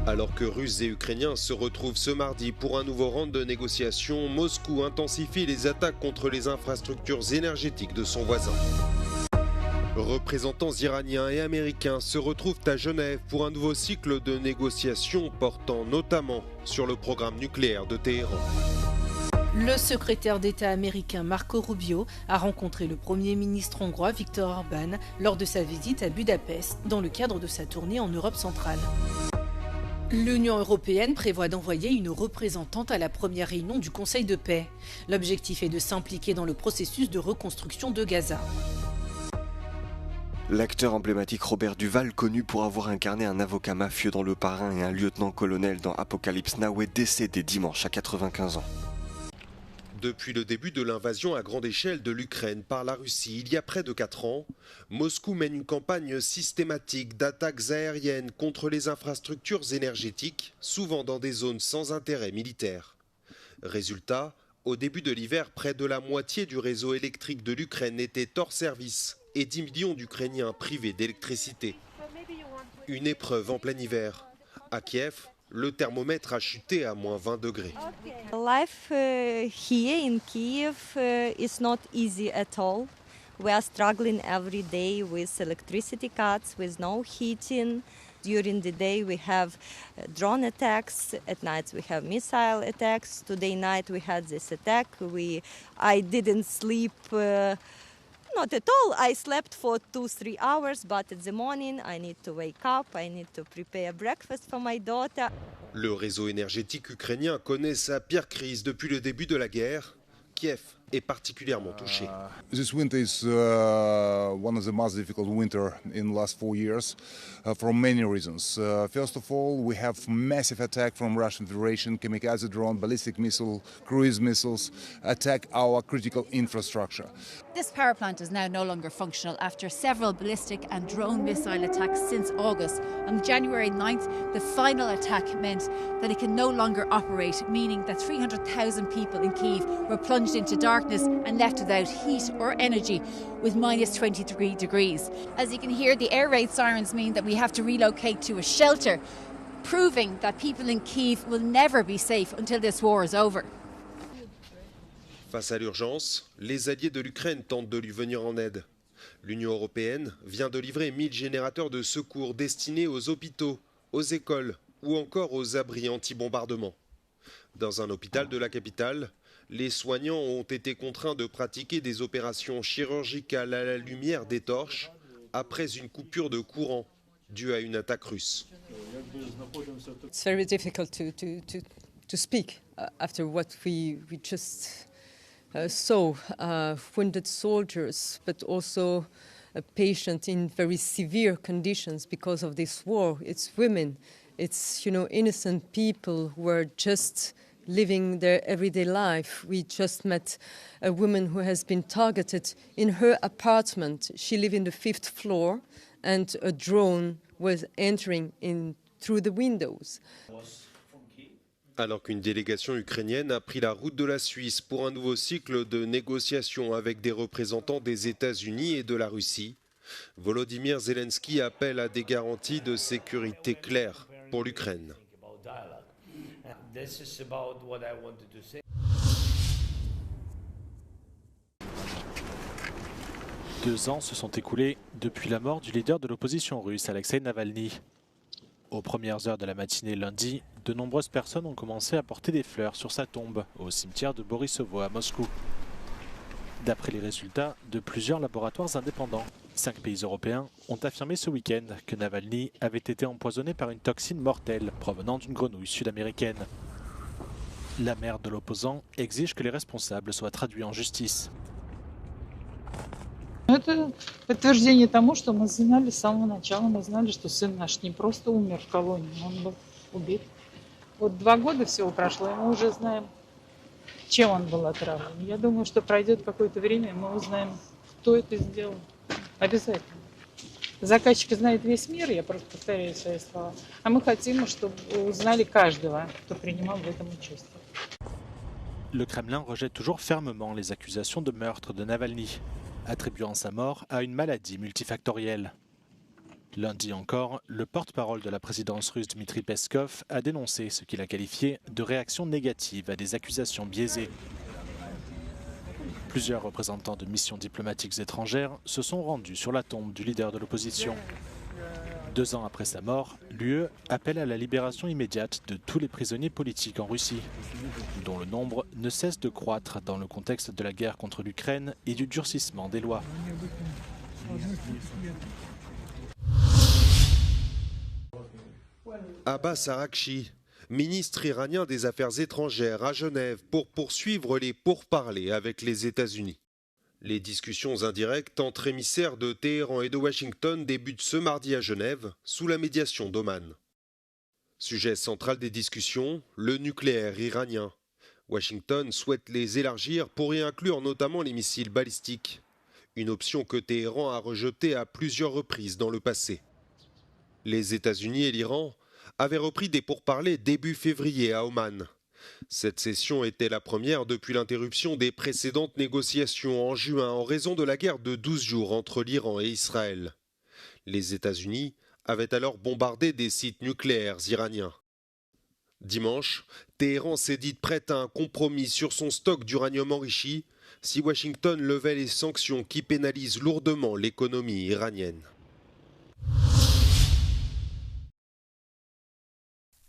Alors que Russes et Ukrainiens se retrouvent ce mardi pour un nouveau round de négociations, Moscou intensifie les attaques contre les infrastructures énergétiques de son voisin. Représentants iraniens et américains se retrouvent à Genève pour un nouveau cycle de négociations portant notamment sur le programme nucléaire de Téhéran. Le secrétaire d'État américain Marco Rubio a rencontré le Premier ministre hongrois Viktor Orbán lors de sa visite à Budapest dans le cadre de sa tournée en Europe centrale. L'Union européenne prévoit d'envoyer une représentante à la première réunion du Conseil de paix. L'objectif est de s'impliquer dans le processus de reconstruction de Gaza. L'acteur emblématique Robert Duval, connu pour avoir incarné un avocat mafieux dans Le Parrain et un lieutenant-colonel dans Apocalypse Now, est décédé dimanche à 95 ans. Depuis le début de l'invasion à grande échelle de l'Ukraine par la Russie il y a près de 4 ans, Moscou mène une campagne systématique d'attaques aériennes contre les infrastructures énergétiques, souvent dans des zones sans intérêt militaire. Résultat, au début de l'hiver, près de la moitié du réseau électrique de l'Ukraine était hors service et 10 millions d'Ukrainiens privés d'électricité. Une épreuve en plein hiver. À Kiev, le thermomètre a chuté à moins 20 degrés. Life here in Kiev is not easy at all. We are struggling every day with electricity cuts, with no heating. During the day we have drone attacks, at night we have missile attacks. Today night we had this attack. I didn't sleep not at all. I slept for 2-3 hours, but in the morning I need to wake up, I need to prepare breakfast for my daughter. Le réseau énergétique ukrainien connaît sa pire crise depuis le début de la guerre. Kiev est particulièrement touché. This winter is one of the most difficult winter in the last 4 years for many reasons. First of all, we have massive attack from Russian Federation, kamikaze drone, ballistic missile, cruise missiles attack our critical infrastructure. This power plant is now no longer functional after several ballistic and drone missile attacks since August. On January 9th, the final attack meant that it can no longer operate, meaning that 300,000 people in Kyiv were plunged into darkness and left without heat or energy with minus 23 degrees. As you can hear, the air raid sirens mean that we have to relocate to a shelter, proving that people in Kyiv will never be safe until this war is over. Face à l'urgence, les alliés de l'Ukraine tentent de lui venir en aide. L'Union européenne vient de livrer 1000 générateurs de secours destinés aux hôpitaux, aux écoles ou encore aux abris anti-bombardement. Dans un hôpital de la capitale, les soignants ont été contraints de pratiquer des opérations chirurgicales à la lumière des torches après une coupure de courant due à une attaque russe. It's very difficult to speak after what we just saw. Wounded soldiers, but also a patient in very severe conditions because of this war. It's women, it's innocent people who are just living their everyday life. We just met a woman who has been targeted in her apartment. She lived in the 5th floor and a drone was entering in through the windows. Alors qu'une délégation ukrainienne a pris la route de la Suisse pour un nouveau cycle de négociations avec des représentants des États-Unis et de la Russie, Volodymyr Zelensky appelle à des garanties de sécurité claires pour l'Ukraine. This is about what I wanted to say. 2 ans se sont écoulés depuis la mort du leader de l'opposition russe, Alexei Navalny. Aux premières heures de la matinée lundi, de nombreuses personnes ont commencé à porter des fleurs sur sa tombe au cimetière de Borissovo à Moscou. D'après les résultats de plusieurs laboratoires indépendants, 5 pays européens ont affirmé ce week-end que Navalny avait été empoisonné par une toxine mortelle provenant d'une grenouille sud-américaine. La mère de l'opposant exige que les responsables soient traduits en justice. Это подтверждение тому, что мы знали с самого начала. Мы знали, что сын наш не просто умер в колонии, он был убит. Вот 2 года всего прошло, и мы уже знаем, чем он был отравлен. Я думаю, что пройдет какое-то время, и мы узнаем, кто это сделал. Обязательно. Заказчик знает весь мир, я просто повторяю свои слова. А мы хотим, чтобы узнали каждого, кто принимал в этом участие. Le Kremlin rejette toujours fermement les accusations de meurtre de Navalny, attribuant sa mort à une maladie multifactorielle. Lundi encore, le porte-parole de la présidence russe Dmitri Peskov a dénoncé ce qu'il a qualifié de réaction négative à des accusations biaisées. Plusieurs représentants de missions diplomatiques étrangères se sont rendus sur la tombe du leader de l'opposition. 2 ans après sa mort, l'UE appelle à la libération immédiate de tous les prisonniers politiques en Russie, dont le nombre ne cesse de croître dans le contexte de la guerre contre l'Ukraine et du durcissement des lois. Abbas Araghchi, ministre iranien des Affaires étrangères à Genève pour poursuivre les pourparlers avec les États-Unis. Les discussions indirectes entre émissaires de Téhéran et de Washington débutent ce mardi à Genève, sous la médiation d'Oman. Sujet central des discussions, le nucléaire iranien. Washington souhaite les élargir pour y inclure notamment les missiles balistiques, une option que Téhéran a rejetée à plusieurs reprises dans le passé. Les États-Unis et l'Iran avaient repris des pourparlers début février à Oman. Cette session était la première depuis l'interruption des précédentes négociations en juin en raison de la guerre de 12 jours entre l'Iran et Israël. Les États-Unis avaient alors bombardé des sites nucléaires iraniens. Dimanche, Téhéran s'est dite prête à un compromis sur son stock d'uranium enrichi si Washington levait les sanctions qui pénalisent lourdement l'économie iranienne.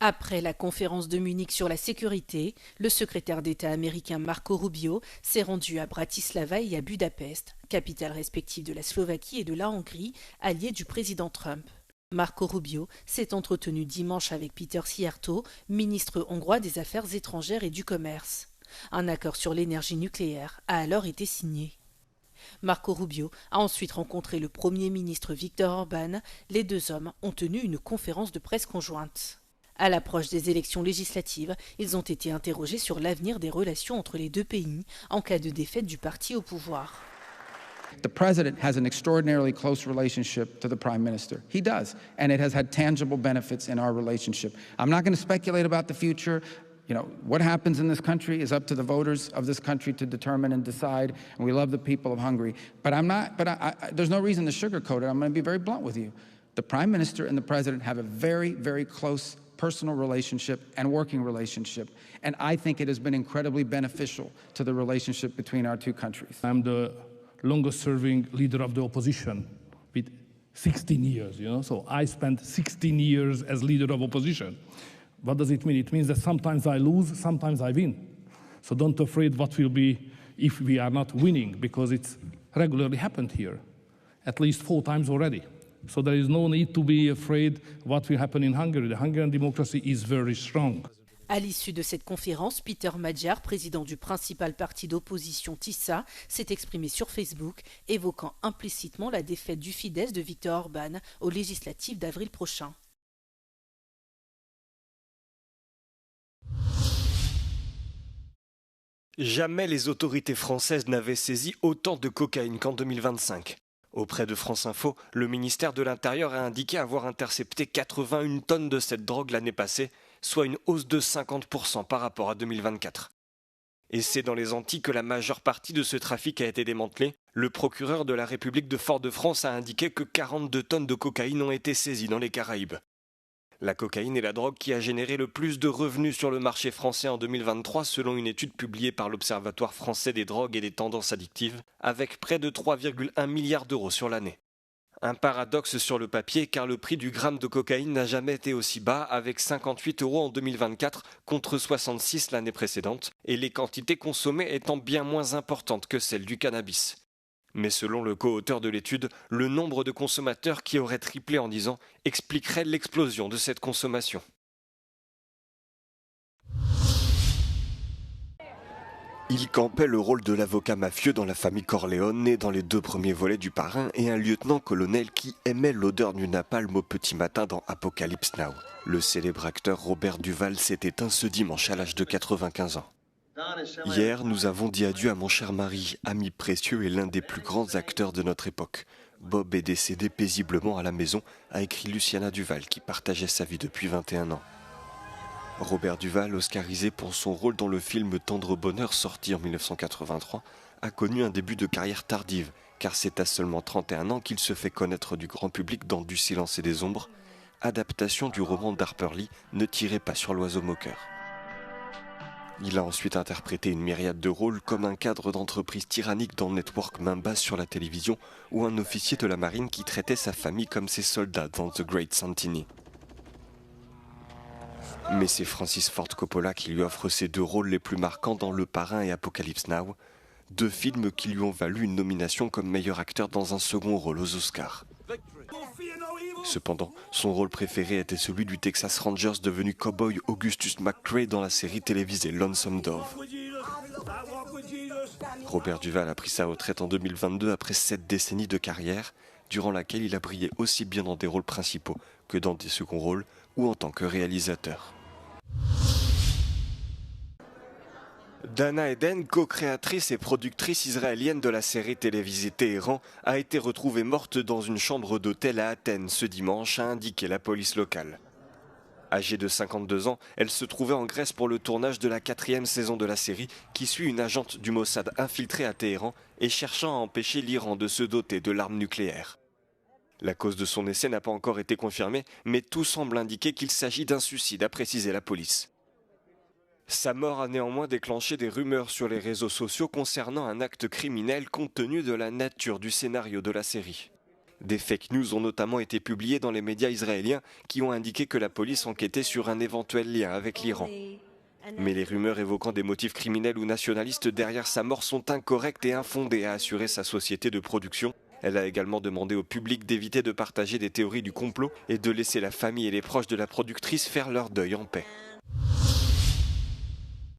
Après la conférence de Munich sur la sécurité, le secrétaire d'État américain Marco Rubio s'est rendu à Bratislava et à Budapest, capitales respectives de la Slovaquie et de la Hongrie, alliés du président Trump. Marco Rubio s'est entretenu dimanche avec Peter Szijjártó, ministre hongrois des Affaires étrangères et du Commerce. Un accord sur l'énergie nucléaire a alors été signé. Marco Rubio a ensuite rencontré le Premier ministre Viktor Orbán. Les 2 hommes ont tenu une conférence de presse conjointe. À l'approche des élections législatives, ils ont été interrogés sur l'avenir des relations entre les 2 pays en cas de défaite du parti au pouvoir. The president has an extraordinarily close relationship to the prime minister. He does, and it has had tangible benefits in our relationship. I'm not going to speculate about the future. You know, what happens in this country is up to the voters of this country to determine and decide, and we love the people of Hungary. But there's no reason to sugarcoat it. I'm going to be very blunt with you. The prime minister and the president have a very, very close personal relationship and working relationship, and I think it has been incredibly beneficial to the relationship between our 2 countries. I'm the longest-serving leader of the opposition with 16 years, so I spent 16 years as leader of opposition. What does it mean? It means that sometimes I lose, sometimes I win. So don't afraid what will be if we are not winning, because it's regularly happened here, at least 4 times already. So there is no need to be afraid what will happen in Hungary. The Hungarian democracy is very strong. À l'issue de cette conférence, Peter Magyar, président du principal parti d'opposition TISA, s'est exprimé sur Facebook, évoquant implicitement la défaite du Fidesz de Viktor Orbán aux législatives d'avril prochain. Jamais les autorités françaises n'avaient saisi autant de cocaïne qu'en 2025. Auprès de France Info, le ministère de l'Intérieur a indiqué avoir intercepté 81 tonnes de cette drogue l'année passée, soit une hausse de 50% par rapport à 2024. Et c'est dans les Antilles que la majeure partie de ce trafic a été démantelée. Le procureur de la République de Fort-de-France a indiqué que 42 tonnes de cocaïne ont été saisies dans les Caraïbes. La cocaïne est la drogue qui a généré le plus de revenus sur le marché français en 2023 selon une étude publiée par l'Observatoire français des drogues et des tendances addictives, avec près de 3,1 milliards d'euros sur l'année. Un paradoxe sur le papier car le prix du gramme de cocaïne n'a jamais été aussi bas, avec 58 € en 2024 contre 66 l'année précédente, et les quantités consommées étant bien moins importantes que celles du cannabis. Mais selon le co-auteur de l'étude, le nombre de consommateurs qui aurait triplé en 10 ans expliquerait l'explosion de cette consommation. Il campait le rôle de l'avocat mafieux dans la famille Corleone, né dans les 2 premiers volets du Parrain, et un lieutenant-colonel qui aimait l'odeur du napalm au petit matin dans Apocalypse Now. Le célèbre acteur Robert Duvall s'est éteint ce dimanche à l'âge de 95 ans. Hier, nous avons dit adieu à mon cher mari, ami précieux et l'un des plus grands acteurs de notre époque. Bob est décédé paisiblement à la maison, a écrit Luciana Duval, qui partageait sa vie depuis 21 ans. Robert Duvall, oscarisé pour son rôle dans le film Tendre Bonheur sorti en 1983, a connu un début de carrière tardive car c'est à seulement 31 ans qu'il se fait connaître du grand public dans Du silence et des ombres, adaptation du roman d'Harper Lee Ne tirez pas sur l'oiseau moqueur. Il a ensuite interprété une myriade de rôles comme un cadre d'entreprise tyrannique dans Network main basse sur la télévision ou un officier de la marine qui traitait sa famille comme ses soldats dans The Great Santini. Mais c'est Francis Ford Coppola qui lui offre ses 2 rôles les plus marquants dans Le Parrain et Apocalypse Now, 2 films qui lui ont valu une nomination comme meilleur acteur dans un second rôle aux Oscars. Cependant, son rôle préféré était celui du Texas Rangers devenu cow-boy Augustus McCrae dans la série télévisée Lonesome Dove. Robert Duvall a pris sa retraite en 2022 après 7 décennies de carrière, durant laquelle il a brillé aussi bien dans des rôles principaux que dans des seconds rôles ou en tant que réalisateur. Dana Eden, co-créatrice et productrice israélienne de la série télévisée Téhéran, a été retrouvée morte dans une chambre d'hôtel à Athènes ce dimanche, a indiqué la police locale. Âgée de 52 ans, elle se trouvait en Grèce pour le tournage de la 4e saison de la série qui suit une agente du Mossad infiltrée à Téhéran et cherchant à empêcher l'Iran de se doter de l'arme nucléaire. La cause de son décès n'a pas encore été confirmée, mais tout semble indiquer qu'il s'agit d'un suicide, a précisé la police. Sa mort a néanmoins déclenché des rumeurs sur les réseaux sociaux concernant un acte criminel compte tenu de la nature du scénario de la série. Des fake news ont notamment été publiées dans les médias israéliens qui ont indiqué que la police enquêtait sur un éventuel lien avec l'Iran. Mais les rumeurs évoquant des motifs criminels ou nationalistes derrière sa mort sont incorrectes et infondées, a assuré sa société de production. Elle a également demandé au public d'éviter de partager des théories du complot et de laisser la famille et les proches de la productrice faire leur deuil en paix.